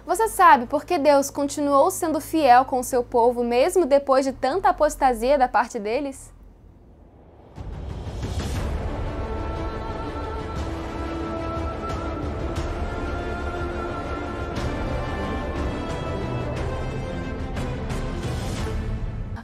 Você sabe por que Deus continuou sendo fiel com o seu povo mesmo depois de tanta apostasia da parte deles?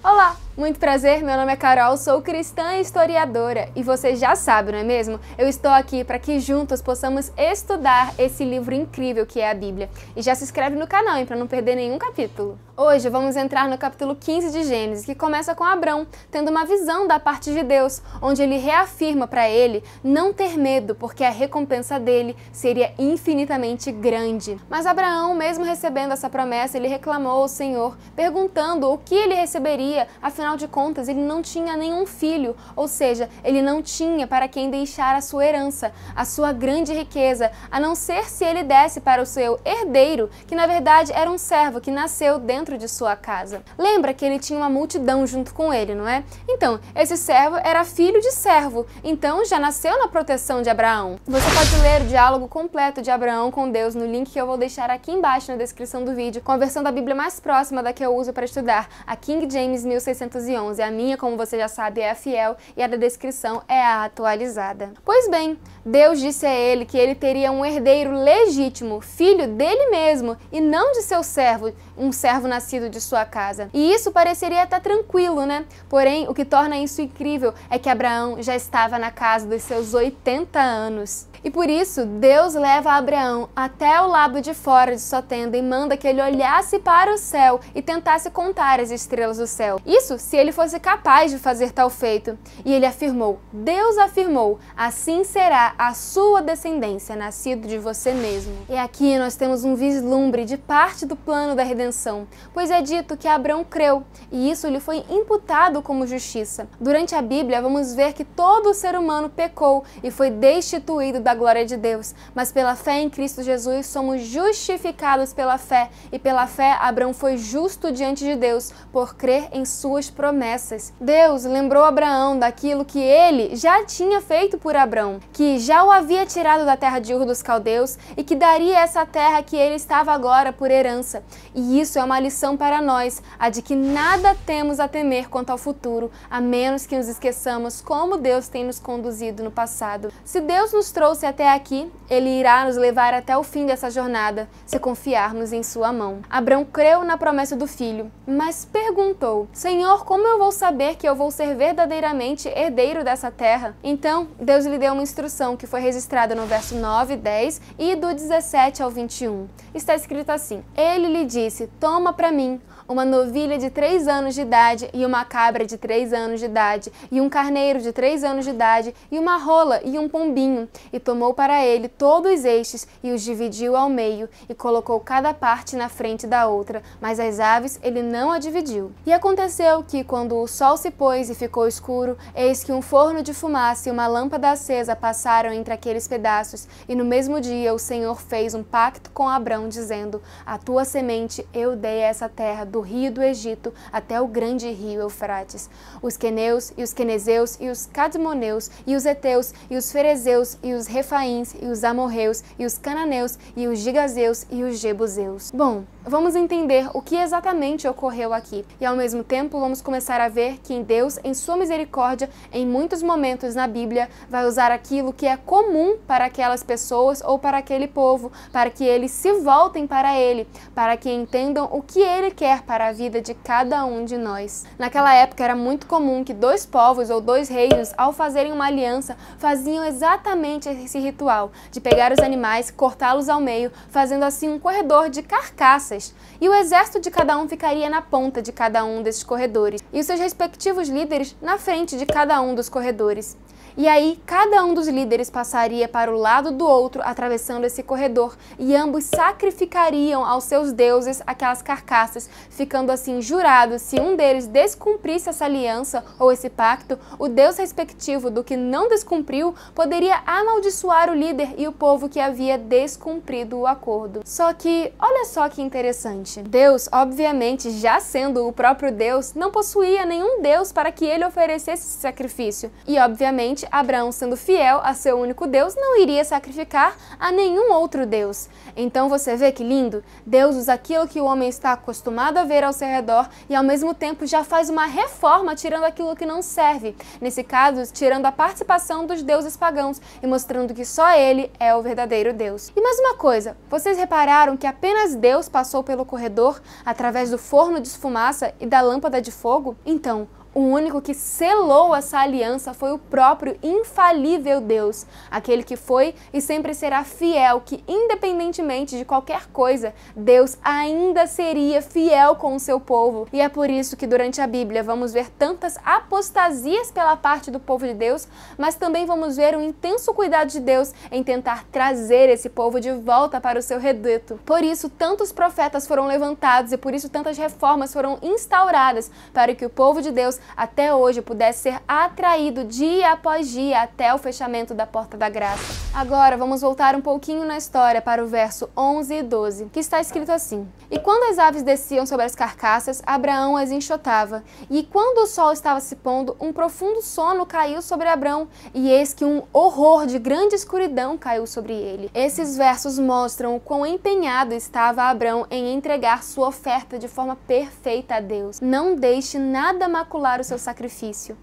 Olá! Muito prazer, meu nome é Carol, sou cristã e historiadora e você já sabe, não é mesmo? Eu estou aqui para que juntos possamos estudar esse livro incrível que é a Bíblia. E já se inscreve no canal, hein, para não perder nenhum capítulo. Hoje vamos entrar no capítulo 15 de Gênesis, que começa com Abrão tendo uma visão da parte de Deus, onde ele reafirma para ele não ter medo, porque a recompensa dele seria infinitamente grande. Mas Abraão, mesmo recebendo essa promessa, ele reclamou ao Senhor, perguntando o que ele receberia, afinal de contas, ele não tinha nenhum filho, ou seja, ele não tinha para quem deixar a sua herança, a sua grande riqueza, a não ser se ele desse para o seu herdeiro, que na verdade era um servo que nasceu dentro de sua casa. Lembra que ele tinha uma multidão junto com ele, não é? Então, esse servo era filho de servo, então já nasceu na proteção de Abraão. Você pode ler o diálogo completo de Abraão com Deus no link que eu vou deixar aqui embaixo na descrição do vídeo, com a versão da Bíblia mais próxima da que eu uso para estudar, a King James 1611. A minha, como você já sabe, é a fiel e a da descrição é a atualizada. Pois bem, Deus disse a ele que ele teria um herdeiro legítimo, filho dele mesmo, e não de seu servo, um servo nascido de sua casa. E isso pareceria estar tranquilo, né? Porém, o que torna isso incrível é que Abraão já estava na casa dos seus 80 anos. E por isso, Deus leva Abraão até o lado de fora de sua tenda e manda que ele olhasse para o céu e tentasse contar as estrelas do céu. Isso se ele fosse capaz de fazer tal feito. E ele afirmou, Deus afirmou, assim será a sua descendência, nascido de você mesmo. E aqui nós temos um vislumbre de parte do plano da redenção, pois é dito que Abraão creu, e isso lhe foi imputado como justiça. Durante a Bíblia, vamos ver que todo ser humano pecou e foi destituído da glória de Deus, mas pela fé em Cristo Jesus somos justificados pela fé, e pela fé Abraão foi justo diante de Deus por crer em suas promessas. Deus lembrou Abraão daquilo que ele já tinha feito por Abraão, que já o havia tirado da terra de Ur dos Caldeus e que daria essa terra que ele estava agora por herança. E isso é uma lição para nós, a de que nada temos a temer quanto ao futuro, a menos que nos esqueçamos como Deus tem nos conduzido no passado. Se Deus nos trouxe até aqui, Ele irá nos levar até o fim dessa jornada, se confiarmos em sua mão. Abraão creu na promessa do filho, mas perguntou, Senhor, como eu vou saber que eu vou ser verdadeiramente herdeiro dessa terra? Então, Deus lhe deu uma instrução que foi registrada no verso 9, 10 e do 17 ao 21. Está escrito assim, Ele lhe disse, toma para mim uma novilha de 3 anos de idade e uma cabra de 3 anos de idade e um carneiro de 3 anos de idade e uma rola e um pombinho, e tomou para ele todos estes e os dividiu ao meio e colocou cada parte na frente da outra, mas as aves ele não a dividiu. E aconteceu que quando o sol se pôs e ficou escuro, eis que um forno de fumaça e uma lâmpada acesa passaram entre aqueles pedaços, e no mesmo dia o Senhor fez um pacto com Abrão, dizendo, a tua semente eu dei a essa terra do rio do Egito até o grande rio Eufrates, os queneus e os quenezeus e os cadmoneus e os heteus e os ferezeus e os refaíns e os amorreus e os cananeus e os gigazeus e os jebuseus. Bom, vamos entender o que exatamente ocorreu aqui e ao mesmo tempo vamos começar a ver que Deus, em sua misericórdia, em muitos momentos na Bíblia, vai usar aquilo que é comum para aquelas pessoas ou para aquele povo, para que eles se voltem para Ele, para que entendam o que Ele quer para a vida de cada um de nós. Naquela época era muito comum que 2 povos ou 2 reinos, ao fazerem uma aliança, faziam exatamente esse ritual, de pegar os animais, cortá-los ao meio, fazendo assim um corredor de carcaças. E o exército de cada um ficaria na ponta de cada um desses corredores, e os seus respectivos líderes na frente de cada um dos corredores. E aí, cada um dos líderes passaria para o lado do outro, atravessando esse corredor, e ambos sacrificariam aos seus deuses aquelas carcaças, ficando assim jurados, se um deles descumprisse essa aliança ou esse pacto, o deus respectivo do que não descumpriu poderia amaldiçoar o líder e o povo que havia descumprido o acordo. Só que, olha só que interessante, Deus, obviamente, já sendo o próprio Deus, não possuía nenhum deus para que ele oferecesse esse sacrifício, e obviamente Obviamente, Abraão, sendo fiel a seu único Deus, não iria sacrificar a nenhum outro Deus. Então você vê que lindo? Deus usa aquilo que o homem está acostumado a ver ao seu redor e ao mesmo tempo já faz uma reforma tirando aquilo que não serve. Nesse caso, tirando a participação dos deuses pagãos e mostrando que só ele é o verdadeiro Deus. E mais uma coisa, vocês repararam que apenas Deus passou pelo corredor através do forno de fumaça e da lâmpada de fogo? Então, o único que selou essa aliança foi o próprio infalível Deus, aquele que foi e sempre será fiel, que independentemente de qualquer coisa, Deus ainda seria fiel com o seu povo. E é por isso que durante a Bíblia vamos ver tantas apostasias pela parte do povo de Deus, mas também vamos ver um intenso cuidado de Deus em tentar trazer esse povo de volta para o seu reduto. Por isso, tantos profetas foram levantados e por isso tantas reformas foram instauradas para que o povo de Deus até hoje pudesse ser atraído dia após dia até o fechamento da porta da graça. Agora vamos voltar um pouquinho na história para o verso 11 e 12, que está escrito assim: E quando as aves desciam sobre as carcaças, Abraão as enxotava, e quando o sol estava se pondo, um profundo sono caiu sobre Abraão, e eis que um horror de grande escuridão caiu sobre ele. Esses versos mostram o quão empenhado estava Abraão em entregar sua oferta de forma perfeita a Deus. Não deixe nada macular o seu sacrifício.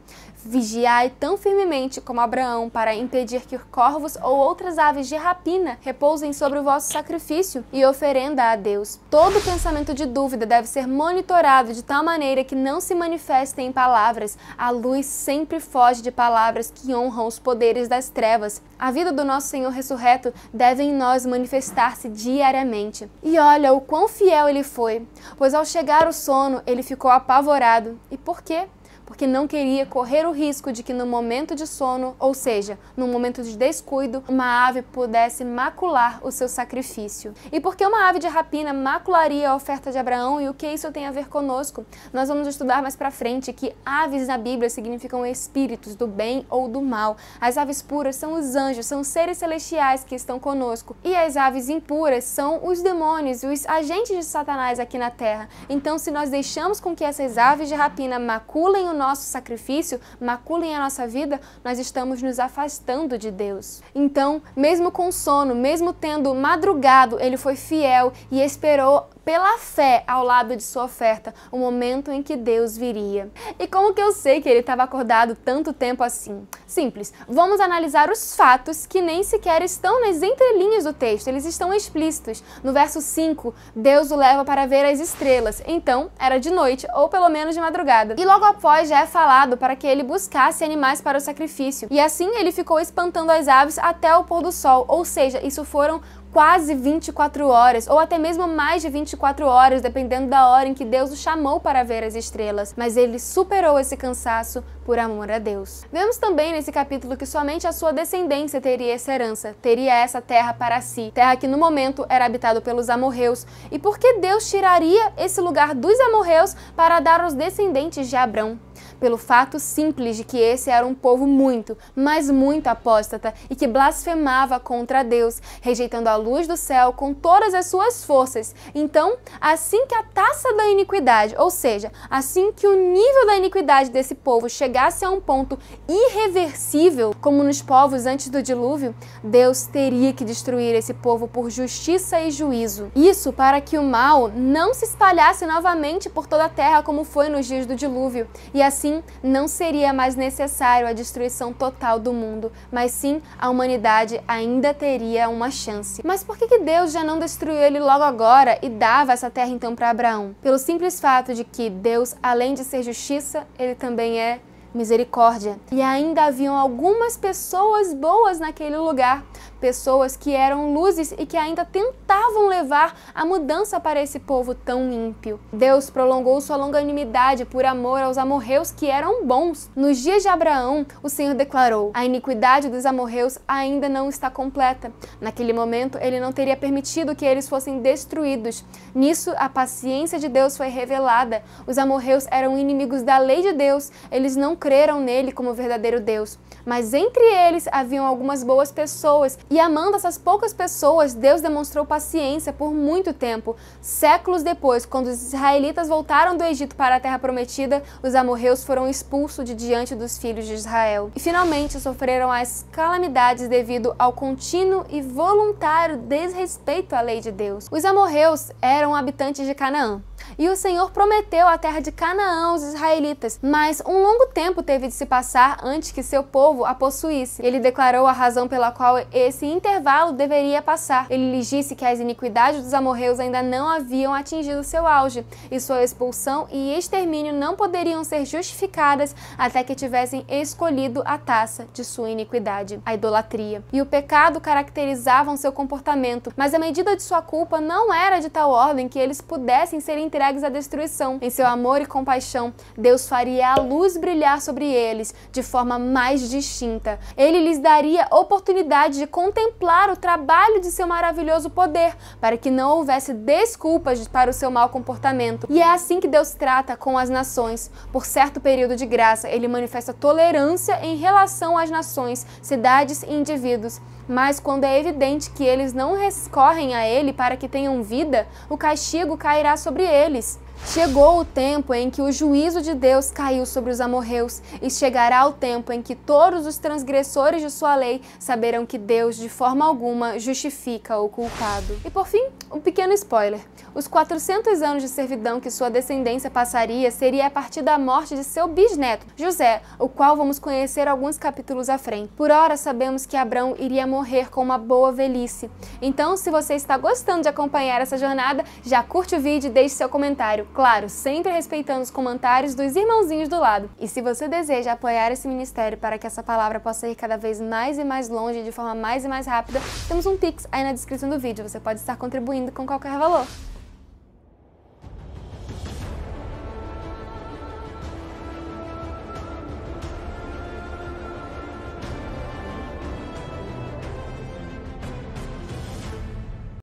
Vigiai tão firmemente como Abraão para impedir que corvos ou outras aves de rapina repousem sobre o vosso sacrifício e oferenda a Deus. Todo pensamento de dúvida deve ser monitorado de tal maneira que não se manifestem em palavras. A luz sempre foge de palavras que honram os poderes das trevas. A vida do nosso Senhor ressurreto deve em nós manifestar-se diariamente. E olha o quão fiel ele foi, pois ao chegar o sono ele ficou apavorado. E por quê? Porque não queria correr o risco de que no momento de sono, ou seja, no momento de descuido, uma ave pudesse macular o seu sacrifício. E porque uma ave de rapina macularia a oferta de Abraão e o que isso tem a ver conosco? Nós vamos estudar mais pra frente que aves na Bíblia significam espíritos do bem ou do mal. As aves puras são os anjos, são seres celestiais que estão conosco. E as aves impuras são os demônios, os agentes de Satanás aqui na terra. Então, se nós deixamos com que essas aves de rapina maculem o nosso sacrifício, maculem a nossa vida, nós estamos nos afastando de Deus. Então, mesmo com sono, mesmo tendo madrugado, ele foi fiel e esperou pela fé ao lado de sua oferta o momento em que Deus viria. E como que eu sei que ele estava acordado tanto tempo assim? Simples, vamos analisar os fatos que nem sequer estão nas entrelinhas do texto, eles estão explícitos. No verso 5, Deus o leva para ver as estrelas, então era de noite ou pelo menos de madrugada. E logo após já é falado para que ele buscasse animais para o sacrifício. E assim ele ficou espantando as aves até o pôr do sol, ou seja, isso foram quase 24 horas, ou até mesmo mais de 24 horas, dependendo da hora em que Deus o chamou para ver as estrelas. Mas ele superou esse cansaço por amor a Deus. Vemos também nesse capítulo que somente a sua descendência teria essa herança, teria essa terra para si, terra que no momento era habitada pelos amorreus. E por que Deus tiraria esse lugar dos amorreus para dar aos descendentes de Abrão? Pelo fato simples de que esse era um povo muito, mas muito apóstata e que blasfemava contra Deus, rejeitando a luz do céu com todas as suas forças. Então, assim que a taça da iniquidade, ou seja, assim que o nível da iniquidade desse povo chegasse a um ponto irreversível, como nos povos antes do dilúvio, Deus teria que destruir esse povo por justiça e juízo. Isso para que o mal não se espalhasse novamente por toda a terra como foi nos dias do dilúvio, e assim não seria mais necessário a destruição total do mundo, mas sim a humanidade ainda teria uma chance. Mas por que Deus já não destruiu ele logo agora e dava essa terra então para Abraão? Pelo simples fato de que Deus, além de ser justiça, ele também é misericórdia. E ainda haviam algumas pessoas boas naquele lugar, pessoas que eram luzes e que ainda tentavam levar a mudança para esse povo tão ímpio. Deus prolongou sua longanimidade por amor aos amorreus que eram bons. Nos dias de Abraão, o Senhor declarou: a iniquidade dos amorreus ainda não está completa. Naquele momento, ele não teria permitido que eles fossem destruídos. Nisso, a paciência de Deus foi revelada. Os amorreus eram inimigos da lei de Deus, eles não creram nele como verdadeiro Deus. mas entre eles haviam algumas boas pessoas, e amando essas poucas pessoas, Deus demonstrou paciência por muito tempo. Séculos depois, quando os israelitas voltaram do Egito para a terra prometida, os amorreus foram expulsos de diante dos filhos de Israel, e finalmente sofreram as calamidades devido ao contínuo e voluntário desrespeito à lei de Deus. Os amorreus eram habitantes de Canaã, e o Senhor prometeu a terra de Canaã aos israelitas, mas um longo tempo teve de se passar antes que seu povo a possuísse. Ele declarou a razão pela qual esse intervalo deveria passar. Ele lhes disse que as iniquidades dos amorreus ainda não haviam atingido seu auge, e sua expulsão e extermínio não poderiam ser justificadas até que tivessem escolhido a taça de sua iniquidade, a idolatria. E o pecado caracterizavam seu comportamento, mas a medida de sua culpa não era de tal ordem que eles pudessem ser entregues à destruição. Em seu amor e compaixão, Deus faria a luz brilhar sobre eles de forma mais distinta. Ele lhes daria oportunidade de contemplar o trabalho de seu maravilhoso poder, para que não houvesse desculpas para o seu mau comportamento. E é assim que Deus trata com as nações. Por certo período de graça, ele manifesta tolerância em relação às nações, cidades e indivíduos. Mas quando é evidente que eles não recorrem a ele para que tenham vida, o castigo cairá sobre eles. Chegou o tempo em que o juízo de Deus caiu sobre os amorreus, e chegará o tempo em que todos os transgressores de sua lei saberão que Deus, de forma alguma, justifica o culpado. E por fim, um pequeno spoiler. Os 400 anos de servidão que sua descendência passaria seria a partir da morte de seu bisneto, José, o qual vamos conhecer alguns capítulos à frente. Por ora, sabemos que Abrão iria morrer com uma boa velhice. Então, se você está gostando de acompanhar essa jornada, já curte o vídeo e deixe seu comentário. Claro, sempre respeitando os comentários dos irmãozinhos do lado. E se você deseja apoiar esse ministério para que essa palavra possa ir cada vez mais e mais longe de forma mais e mais rápida, temos um Pix aí na descrição do vídeo. Você pode estar contribuindo com qualquer valor.